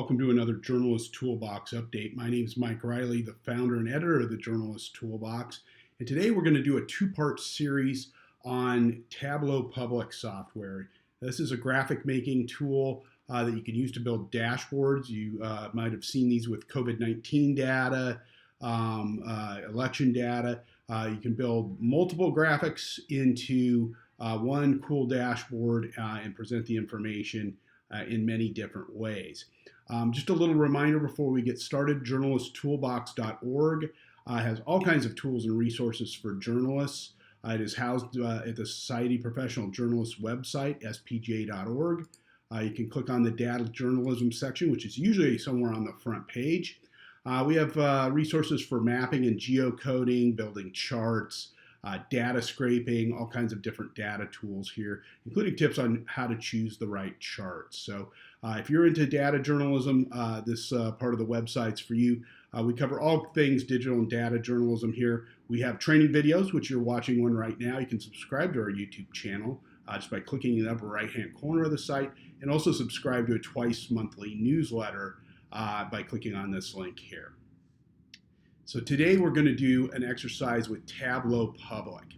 welcome to another Journalist Toolbox update. My name is Mike Riley, the founder and editor of the Journalist Toolbox. And today we're going to do a two-part series on Tableau Public software. This is a graphic making tool that you can use to build dashboards. You might have seen these with COVID-19 data, election data. You can build multiple graphics into one cool dashboard and present the information in many different ways. Just a little reminder before we get started, journalisttoolbox.org has all kinds of tools and resources for journalists. It is housed at the Society of Professional Journalists website, spja.org. You can click on the data journalism section, which is usually somewhere on the front page. We have resources for mapping and geocoding, building charts, data scraping, all kinds of different data tools here, including tips on how to choose the right charts. So if you're into data journalism, this part of the website's for you. We cover all things digital and data journalism here. We have training videos, which you're watching one right now. You can subscribe to our YouTube channel just by clicking in the upper right-hand corner of the site, and also subscribe to a twice monthly newsletter by clicking on this link here. So today we're going to do an exercise with Tableau Public.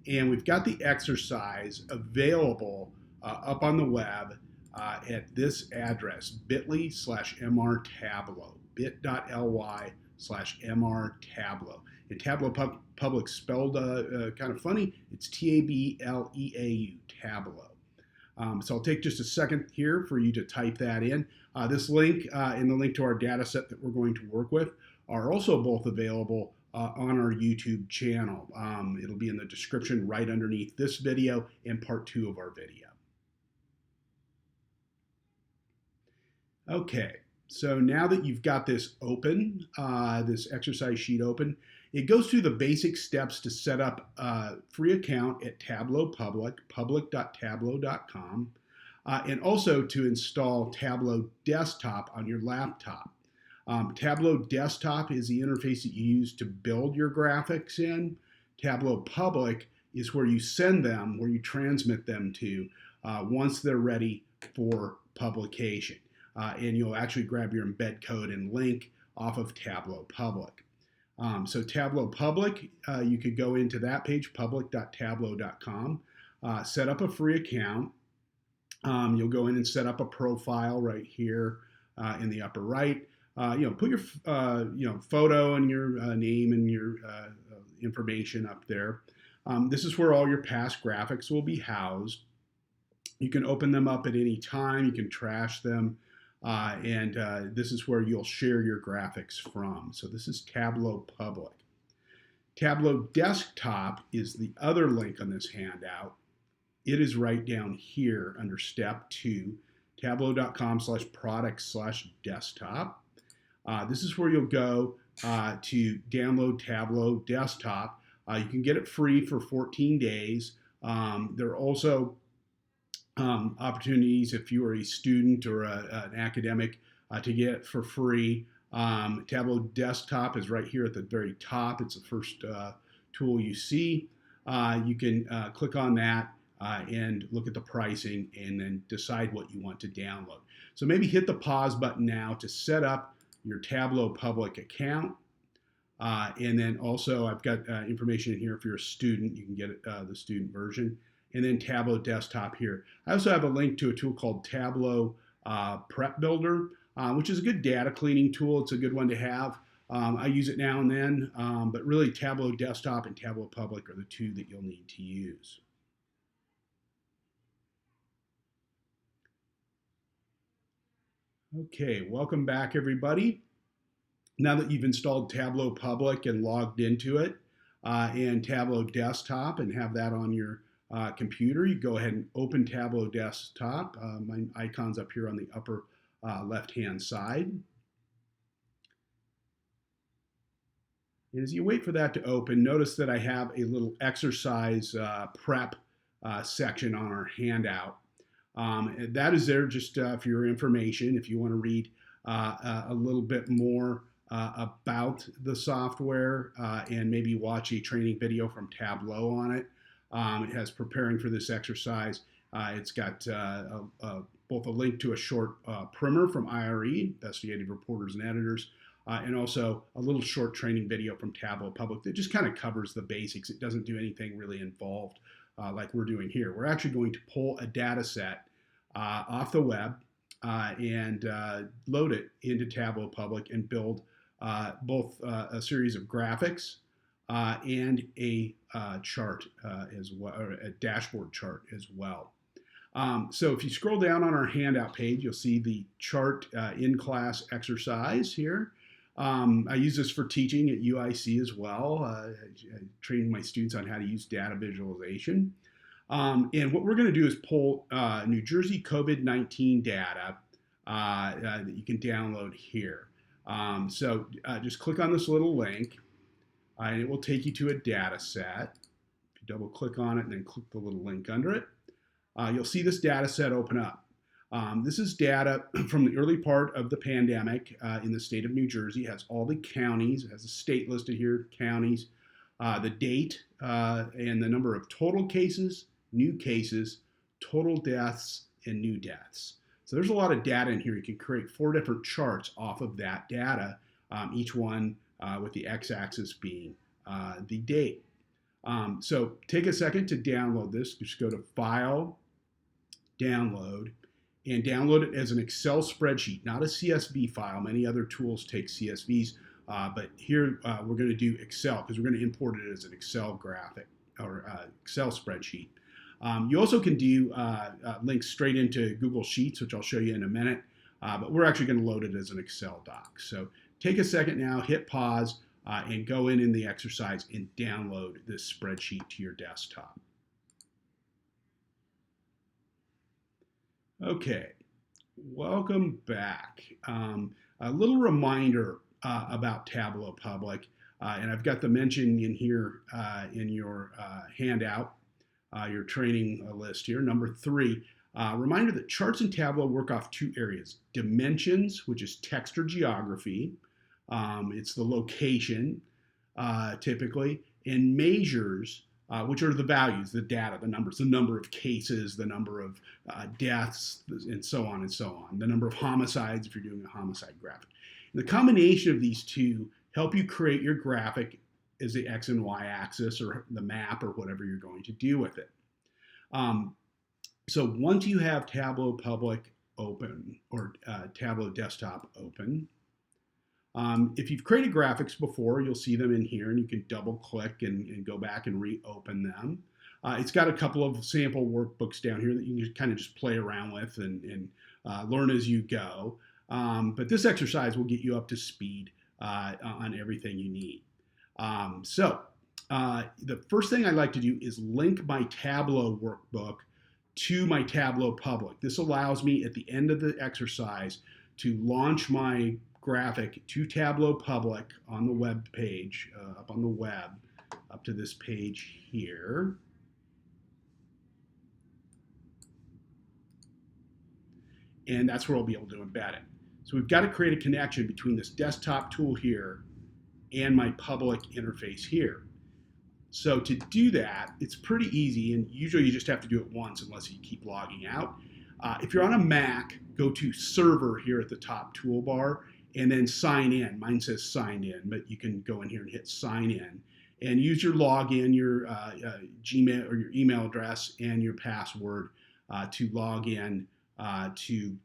And we've got the exercise available up on the web at this address, bit.ly/mrtableau, bit.ly/mrtableau. And Tableau Public spelled kind of funny. It's T-A-B-L-E-A-U, Tableau. So I'll take just a second here for you to type that in. This link and the link to our data set that we're going to work with are also both available on our YouTube channel. It'll be in the description right underneath this video and part 2 of our video. Okay, so now that you've got this open, this exercise sheet open, it goes through the basic steps to set up a free account at Tableau Public, public.tableau.com, and also to install Tableau Desktop on your laptop. Tableau Desktop is the interface that you use to build your graphics in. Tableau Public is where you send them, where you transmit them to once they're ready for publication. And you'll actually grab your embed code and link off of Tableau Public. So Tableau Public, you could go into that page, public.tableau.com, set up a free account. You'll go in and set up a profile right here in the upper right. Put your photo and your name and your information up there. This is where all your past graphics will be housed. You can open them up at any time. You can trash them. And this is where you'll share your graphics from. So this is Tableau Public. Tableau Desktop is the other link on this handout. It is right down here under step 2, tableau.com/products/desktop. This is where you'll go to download Tableau Desktop. You can get it free for 14 days. There are also opportunities if you are a student or an academic to get it for free. Tableau Desktop is right here at the very top. It's the first tool you see. You can click on that and look at the pricing and then decide what you want to download. So maybe hit the pause button now to set up your Tableau Public account. And then also I've got information in here if you're a student, you can get the student version. And then Tableau Desktop here. I also have a link to a tool called Tableau Prep Builder, which is a good data cleaning tool. It's a good one to have. I use it now and then, but really Tableau Desktop and Tableau Public are the two that you'll need to use. Okay, welcome back everybody. Now that you've installed Tableau Public and logged into it and Tableau Desktop and have that on your computer, you go ahead and open Tableau Desktop. My icon's up here on the upper left-hand side. And as you wait for that to open, notice that I have a little exercise prep section on our handout. And that is there just for your information if you want to read a little bit more about the software and maybe watch a training video from Tableau on it. It has preparing for this exercise It's got both a link to a short primer from IRE, Investigative Reporters and Editors, and also a little short training video from Tableau Public that just kind of covers the basics. It doesn't do anything really involved like we're doing here. We're actually going to pull a data set off the web and load it into Tableau Public and build both a series of graphics and a chart as well, or a dashboard chart as well. So if you scroll down on our handout page, you'll see the chart in-class exercise here. I use this for teaching at UIC as well. I train my students on how to use data visualization. And what we're going to do is pull New Jersey COVID-19 data that you can download here. So just click on this little link, and it will take you to a data set. If you double click on it and then click the little link under it, you'll see this data set open up. This is data from the early part of the pandemic in the state of New Jersey. It has all the counties. It has the state listed here, counties, the date, and the number of total cases, new cases, total deaths, and new deaths. So there's a lot of data in here. You can create 4 different charts off of that data, each one with the x-axis being the date. So take a second to download this. Just go to File, Download, and download it as an Excel spreadsheet, not a CSV file. Many other tools take CSVs, but here we're going to do Excel because we're going to import it as an Excel graphic or Excel spreadsheet. You also can do links straight into Google Sheets, which I'll show you in a minute, but we're actually going to load it as an Excel doc. So take a second now, hit pause, and go in the exercise and download this spreadsheet to your desktop. Okay, welcome back. A little reminder about Tableau Public, and I've got the mention in here in your handout, your training list here, number 3. Reminder that charts in Tableau work off 2 areas: dimensions, which is text or geography, it's the location typically, and measures, which are the values, the data, the numbers, the number of cases, the number of deaths, and so on and so on. The number of homicides if you're doing a homicide graphic. And the combination of these 2 help you create your graphic as the X and Y axis or the map or whatever you're going to do with it. So once you have Tableau Public open or Tableau Desktop open, if you've created graphics before, you'll see them in here, and you can double click and go back and reopen them. It's got a couple of sample workbooks down here that you can kind of just play around with and learn as you go. But this exercise will get you up to speed on everything you need. So the first thing I like to do is link my Tableau workbook to my Tableau Public. This allows me at the end of the exercise to launch my graphic to Tableau Public on the web page, up on the web, up to this page here. And that's where I'll be able to embed it. So we've got to create a connection between this desktop tool here and my public interface here. So to do that, it's pretty easy, and usually you just have to do it once unless you keep logging out. If you're on a Mac, go to Server here at the top toolbar, and then sign in. Mine says signed in, but you can go in here and hit sign in and use your login, your Gmail or your email address and your password to log in to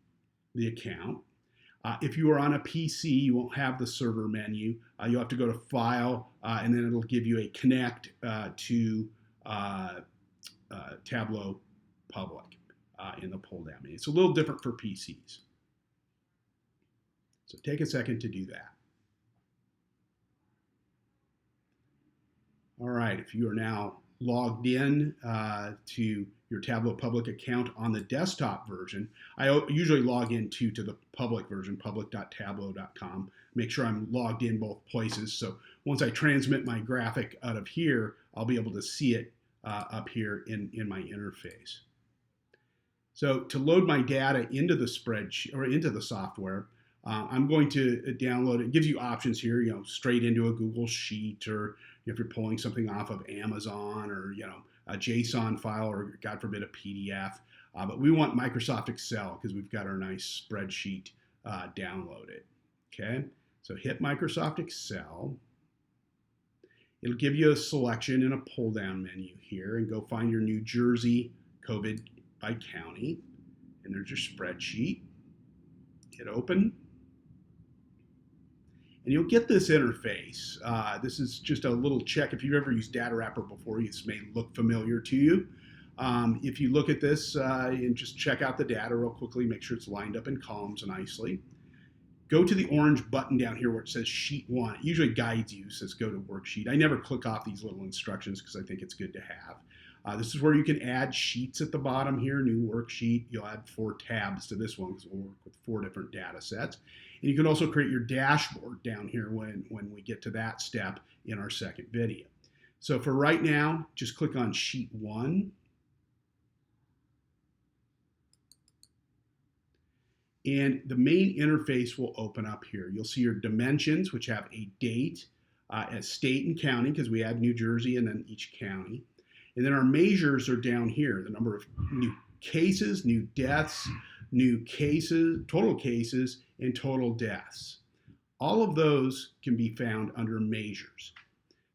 the account. If you are on a PC, you won't have the server menu. You'll have to go to File, and then it'll give you a connect to Tableau Public in the pull down menu. It's a little different for PCs. So take a second to do that. All right, if you are now logged in to your Tableau Public account on the desktop version, I usually log in to the public version, public.tableau.com. Make sure I'm logged in both places. So once I transmit my graphic out of here, I'll be able to see it up here in my interface. So to load my data into the spreadsheet or into the software, I'm going to download it. It gives you options here, straight into a Google Sheet, or if you're pulling something off of Amazon, or a JSON file, or God forbid a PDF. But we want Microsoft Excel because we've got our nice spreadsheet downloaded. Okay, so hit Microsoft Excel. It'll give you a selection in a pull-down menu here, and go find your New Jersey COVID by county. And there's your spreadsheet. Hit open. And you'll get this interface. This is just a little check. If you've ever used Data Wrapper before, this may look familiar to you. If you look at this and just check out the data real quickly, make sure it's lined up in columns nicely. Go to the orange button down here where it says Sheet 1. It usually guides you, says go to Worksheet. I never click off these little instructions because I think it's good to have. This is where you can add sheets at the bottom here, new worksheet. You'll add 4 tabs to this one because we'll work with 4 different data sets. And you can also create your dashboard down here when we get to that step in our second video. So for right now, just click on Sheet 1. And the main interface will open up here. You'll see your dimensions, which have a date, as state and county, because we add New Jersey and then each county. And then our measures are down here, the number of new cases, new deaths, new cases, and total deaths. All of those can be found under measures.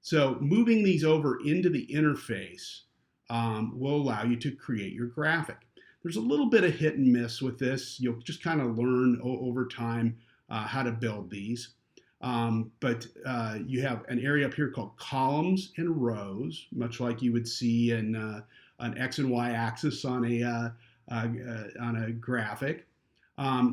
So moving these over into the interface will allow you to create your graphic. There's a little bit of hit and miss with this. You'll just kind of learn over time how to build these. But you have an area up here called columns and rows, much like you would see in an X and Y axis on a graphic.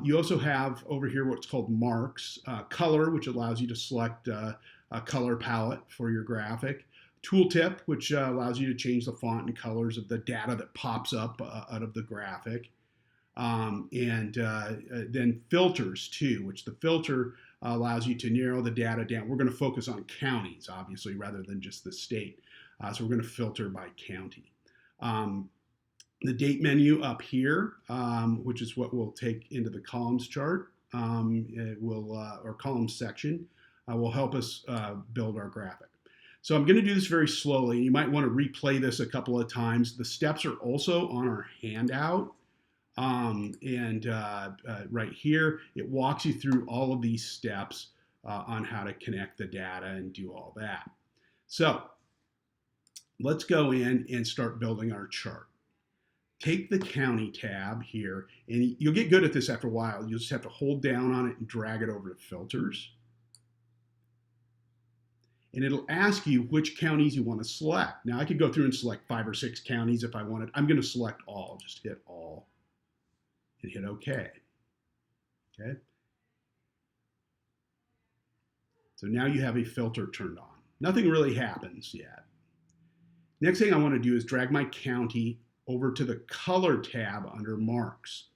You also have over here what's called marks, color, which allows you to select a color palette for your graphic. Tooltip, which allows you to change the font and colors of the data that pops up out of the graphic. And then filters too, which the filter allows you to narrow the data down. We're going to focus on counties, obviously, rather than just the state. So we're going to filter by county. The date menu up here, which is what we'll take into the columns chart, or columns section, will help us build our graphic. So I'm going to do this very slowly. You might want to replay this a couple of times. The steps are also on our handout. Right here, it walks you through all of these steps on how to connect the data and do all that. So let's go in and start building our chart. Take the county tab here, and you'll get good at this after a while. You'll just have to hold down on it and drag it over to filters. And it'll ask you which counties you want to select. Now I could go through and select 5 or 6 counties if I wanted. I'm going to select all. Just hit all and hit OK. Okay. So now you have a filter turned on. Nothing really happens yet. Next thing I want to do is drag my county over to the color tab under marks.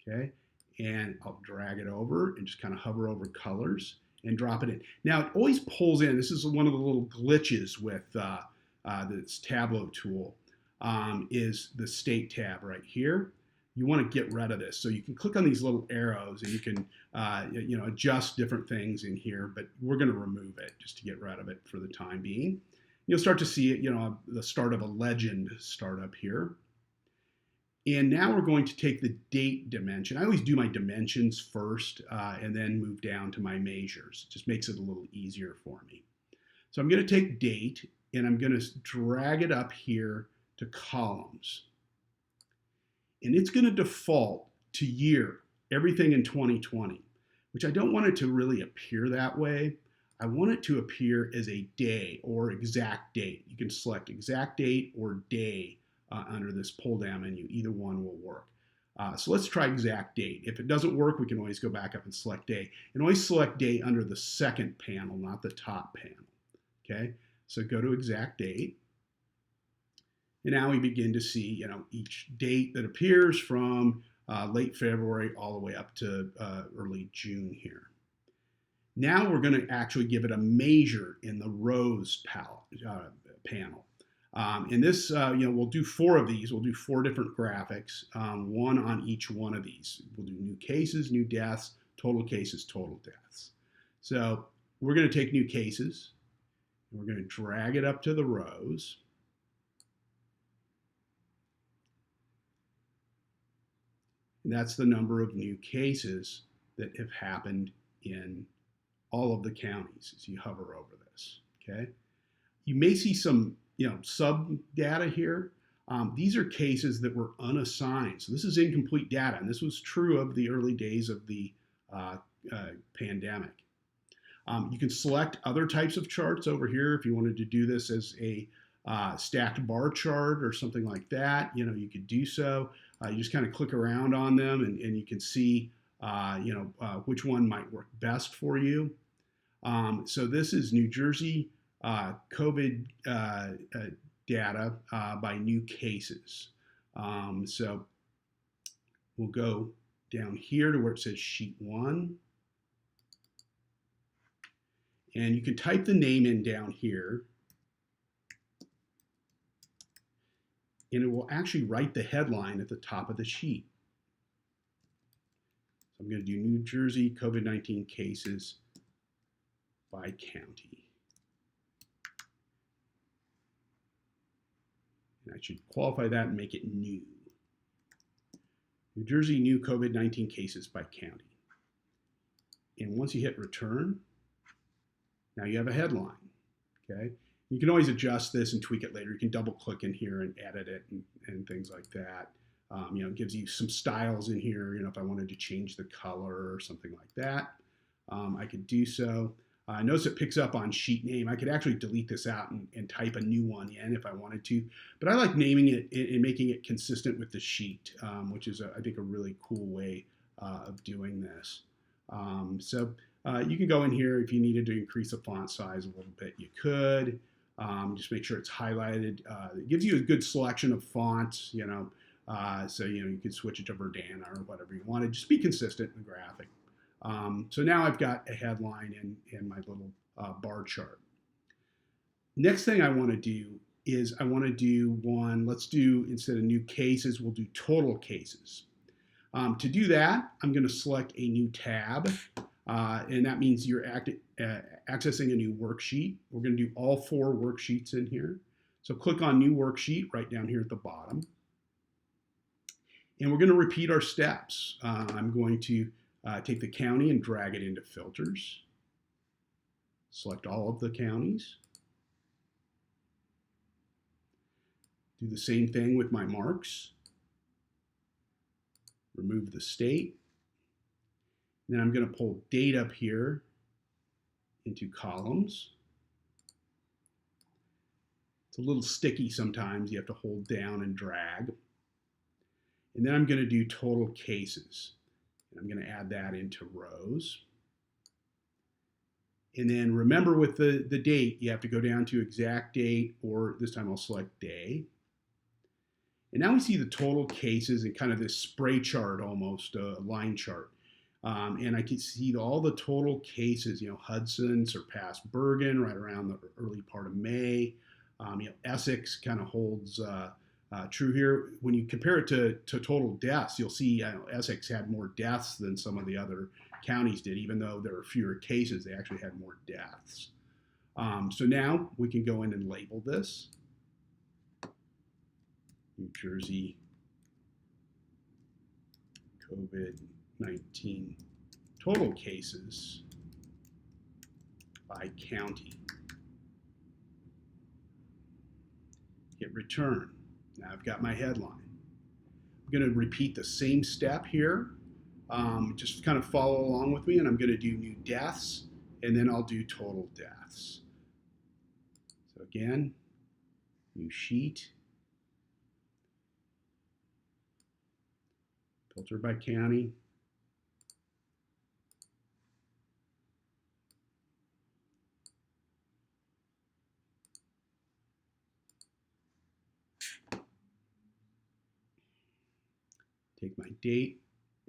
Okay. And I'll drag it over and just kind of hover over colors and drop it in. Now it always pulls in. This is one of the little glitches with this Tableau tool, is the state tab right here. You want to get rid of this. So you can click on these little arrows and you can adjust different things in here, but we're going to remove it just to get rid of it for the time being. You'll start to see it, the start of a legend start up here. And now we're going to take the date dimension. I always do my dimensions first and then move down to my measures. It just makes it a little easier for me. So I'm going to take date and I'm going to drag it up here to columns. And it's going to default to year, everything in 2020, which I don't want it to really appear that way. I want it to appear as a day or exact date. You can select exact date or day under this pull down menu. Either one will work. So let's try exact date. If it doesn't work, we can always go back up and select day. And always select day under the second panel, not the top panel. Okay, so go to exact date. And now we begin to see, each date that appears from late February all the way up to early June here. Now we're going to actually give it a measure in the rows panel. In this, we'll do 4 of these. We'll do 4 different graphics, one on each one of these. We'll do new cases, new deaths, total cases, total deaths. So we're going to take new cases, and we're going to drag it up to the rows. And that's the number of new cases that have happened in all of the counties as you hover over this, okay? You may see some, sub data here. These are cases that were unassigned. So this is incomplete data, and this was true of the early days of the pandemic. You can select other types of charts over here if you wanted to do this as a stacked bar chart or something like that. You could do so. You just kind of click around on them, and you can see, which one might work best for you. So this is New Jersey COVID data by new cases. So we'll go down here to where it says Sheet 1. And you can type the name in down here. And it will actually write the headline at the top of the sheet. So I'm going to do New Jersey COVID-19 cases by county. And I should qualify that and make it new. New Jersey new COVID-19 cases by county. And once you hit return, now you have a headline, okay? You can always adjust this and tweak it later. You can double click in here and edit it and things like that. It gives you some styles in here. If I wanted to change the color or something like that, I could do so. Notice it picks up on sheet name. I could actually delete this out and type a new one in if I wanted to. But I like naming it and making it consistent with the sheet, which is, I think, a really cool way of doing this. You can go in here if you needed to increase the font size a little bit, you could. Just make sure it's highlighted. It gives you a good selection of fonts, so you could switch it to Verdana or whatever you wanted. Just be consistent in the graphic. So now I've got a headline in my little bar chart. Next thing I want to do is let's do, instead of new cases, we'll do total cases. To do that, I'm going to select a new tab. And that means you're accessing a new worksheet. We're going to do all 4 worksheets in here. So click on New Worksheet right down here at the bottom. And we're going to repeat our steps. I'm going to take the county and drag it into Filters. Select all of the counties. Do the same thing with my marks. Remove the state. Then I'm going to pull date up here into columns. It's a little sticky sometimes. You have to hold down and drag. And then I'm going to do total cases. And I'm going to add that into rows. And then remember with the date, you have to go down to exact date, or this time I'll select day. And now we see the total cases in kind of this spray chart almost, a line chart. And I can see all the total cases, Hudson surpassed Bergen right around the early part of May. Essex kind of holds true here. When you compare it to total deaths, you'll see Essex had more deaths than some of the other counties did, even though there were fewer cases, they actually had more deaths. So now we can go in and label this. New Jersey COVID-19 total cases by county. Hit return. Now I've got my headline. I'm going to repeat the same step here. Just kind of follow along with me, and I'm going to do new deaths, and then I'll do total deaths. So again, new sheet. Filter by county. Take my date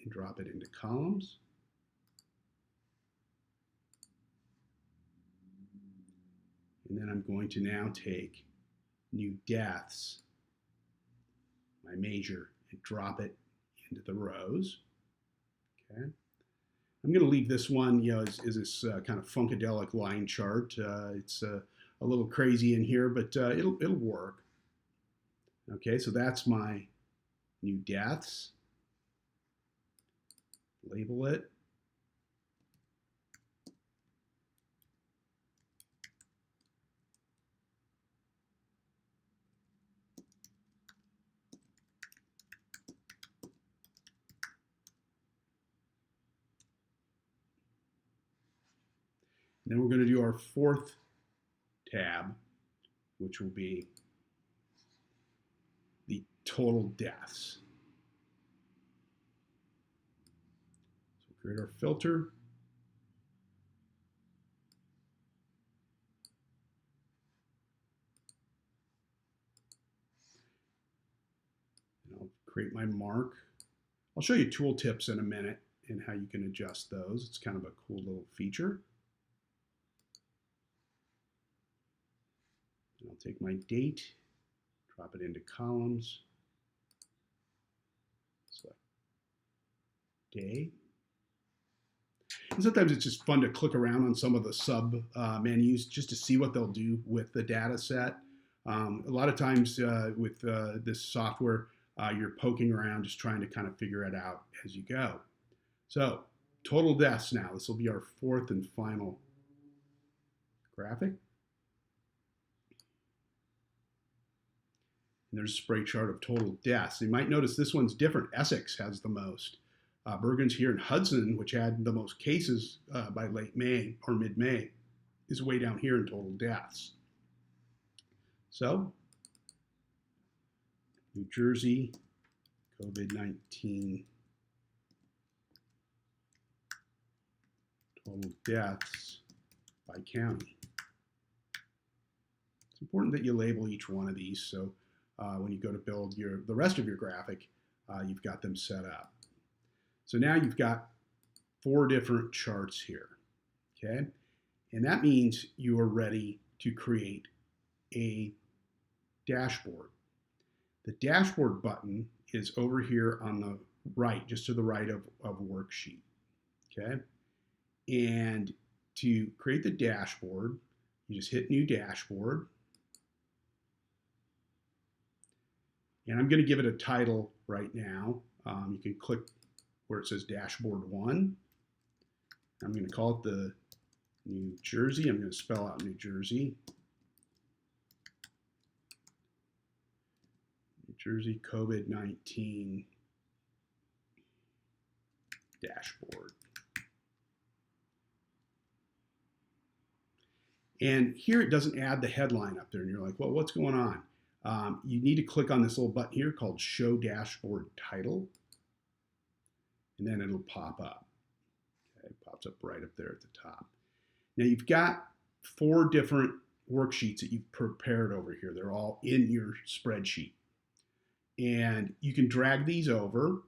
and drop it into columns. And then I'm going to now take new deaths, my measure, and drop it into the rows. Okay. I'm going to leave this one, as this kind of funkadelic line chart. It's a little crazy in here, but it'll work. Okay, so that's my new deaths. label it. Then we're going to do our fourth tab, which will be the total deaths. So create our filter. And I'll create my mark. I'll show you tooltips in a minute and how you can adjust those. It's kind of a cool little feature. And I'll take my date, drop it into columns, select day. And sometimes it's just fun to click around on some of the sub menus just to see what they'll do with the data set. A lot of times with this software, you're poking around just trying to kind of figure it out as you go. So total deaths now. This will be our fourth and final graphic. And there's a spray chart of total deaths. You might notice this one's different. Essex has the most. Bergen's here, and Hudson, which had the most cases by late May or mid-May, is way down here in total deaths. So, New Jersey, COVID-19 total deaths by county. It's important that you label each one of these so when you go to build the rest of your graphic, you've got them set up. So now you've got 4 different charts here, okay? And that means you are ready to create a dashboard. The dashboard button is over here on the right, just to the right of worksheet, okay? And to create the dashboard, you just hit New Dashboard. And I'm going to give it a title right now. You can click where it says Dashboard 1. I'm going to call it the New Jersey. I'm going to spell out New Jersey. New Jersey COVID-19 dashboard. And here it doesn't add the headline up there. And you're like, well, what's going on? You need to click on this little button here called Show Dashboard Title, and then it'll pop up. Okay, it pops up right up there at the top. Now you've got 4 different worksheets that you've prepared over here. They're all in your spreadsheet. And you can drag these over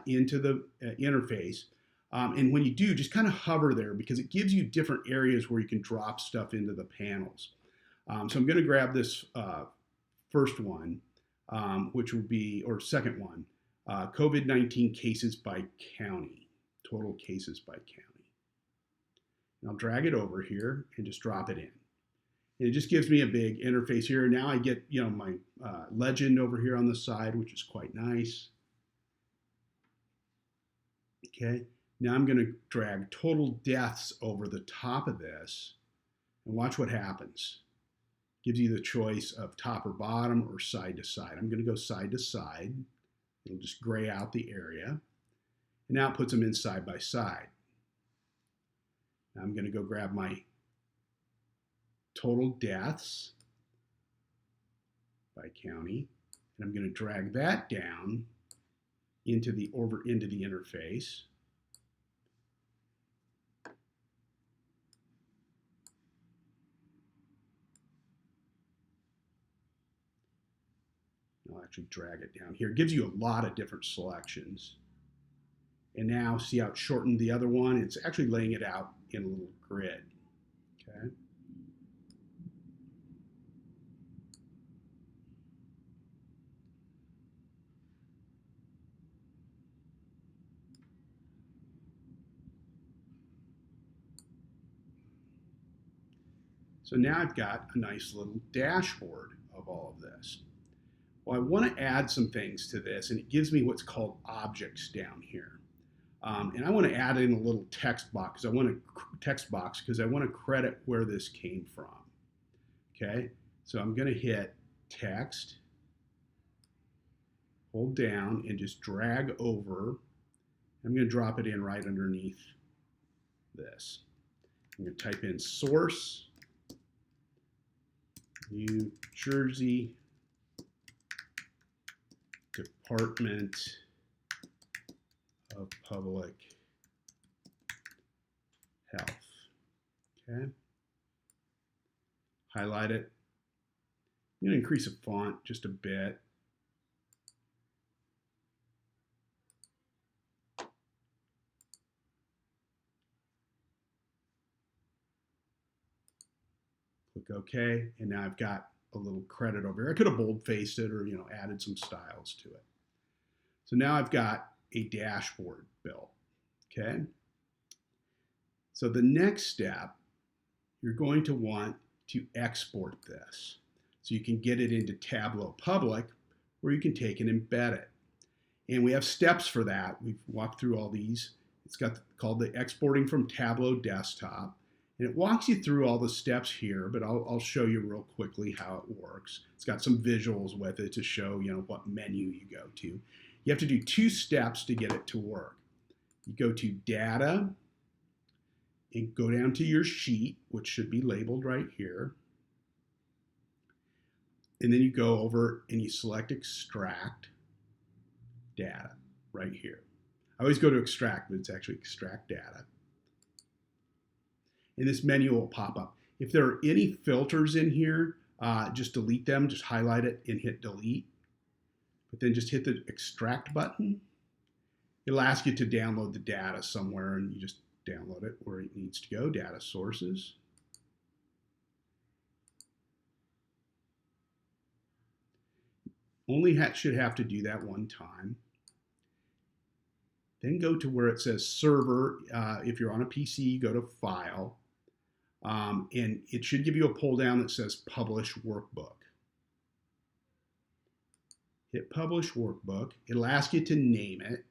into the interface. And when you do, just kind of hover there because it gives you different areas where you can drop stuff into the panels. So I'm going to grab this first one, which will be, or second one, COVID-19 cases by county, total cases by county. And I'll drag it over here and just drop it in. And it just gives me a big interface here. Now I get, my legend over here on the side, which is quite nice. Okay, now I'm going to drag total deaths over the top of this and watch what happens. Gives you the choice of top or bottom or side to side. I'm going to go side to side. It'll just gray out the area. And now it puts them in side by side. Now I'm going to go grab my total deaths by county, and I'm going to drag that down into the interface. I'll actually drag it down here. It gives you a lot of different selections. And now see how it's shortened the other one? It's actually laying it out in a little grid. Okay. So now I've got a nice little dashboard of all of this. Well, I want to add some things to this, and it gives me what's called objects down here. And I want to add in a little text box. I want to credit where this came from. Okay, so I'm going to hit text, hold down, and just drag over. I'm going to drop it in right underneath this. I'm going to type in source, New Jersey Department of Public Health. Okay. Highlight it. I'm going to increase the font just a bit. Click OK, and now I've got a little credit over here. I could have bold-faced it or added some styles to it. So now I've got a dashboard built. Okay. So the next step, you're going to want to export this so you can get it into Tableau Public, where you can take and embed it. And we have steps for that. We've walked through all these. It's called the exporting from Tableau Desktop. And it walks you through all the steps here, but I'll show you real quickly how it works. It's got some visuals with it to show what menu you go to. You have to do 2 steps to get it to work. You go to Data and go down to your sheet, which should be labeled right here. And then you go over and you select Extract Data right here. I always go to Extract, but it's actually Extract Data. And this menu will pop up. If there are any filters in here, just delete them, just highlight it and hit delete. But then just hit the extract button. It'll ask you to download the data somewhere, and you just download it where it needs to go, data sources. Only should have to do that one time. Then go to where it says server. If you're on a PC, go to file. And it should give you a pull down that says publish workbook. Hit publish workbook. It'll ask you to name it.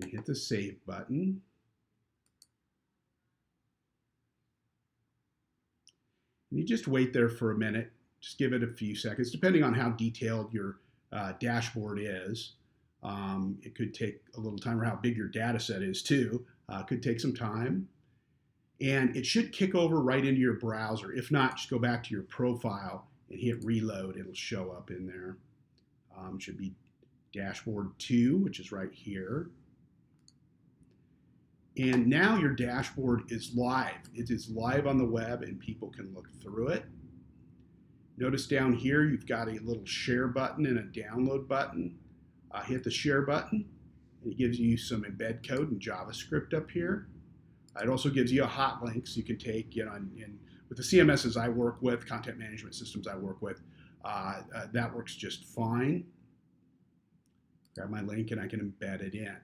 And hit the save button. And you just wait there for a minute. Just give it a few seconds, depending on how detailed your dashboard is. It could take a little time, or how big your data set is too. Could take some time. And it should kick over right into your browser. If not, just go back to your profile and hit reload. It'll show up in there. Should be dashboard 2, which is right here. And now your dashboard is live. It is live on the web and people can look through it. Notice down here you've got a little share button and a download button. Hit the share button and it gives you some embed code and JavaScript up here. It also gives you a hot link so you can take, with the CMSs I work with, content management systems I work with, that works just fine. Grab my link and I can embed it in.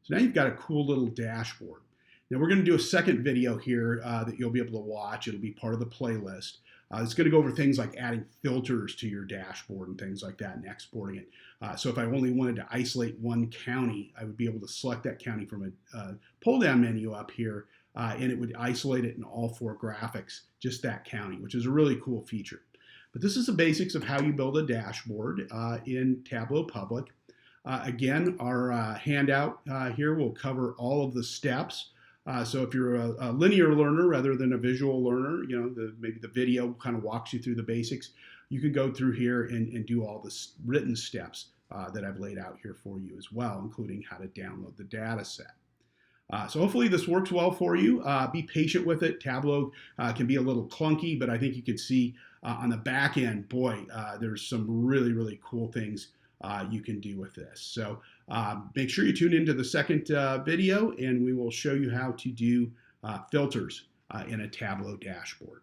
So now you've got a cool little dashboard. Now we're going to do a second video here that you'll be able to watch. It'll be part of the playlist. It's going to go over things like adding filters to your dashboard and things like that and exporting it. So if I only wanted to isolate one county, I would be able to select that county from a pull-down menu up here, and it would isolate it in all 4 graphics, just that county, which is a really cool feature. But this is the basics of how you build a dashboard in Tableau Public. Again, our handout here will cover all of the steps. So if you're a linear learner rather than a visual learner, maybe the video kind of walks you through the basics, you can go through here and do all the written steps that I've laid out here for you as well, including how to download the data set. So hopefully this works well for you. Be patient with it. Tableau can be a little clunky, but I think you can see on the back end, boy, there's some really, really cool things you can do with this. So make sure you tune into the second video and we will show you how to do filters in a Tableau dashboard.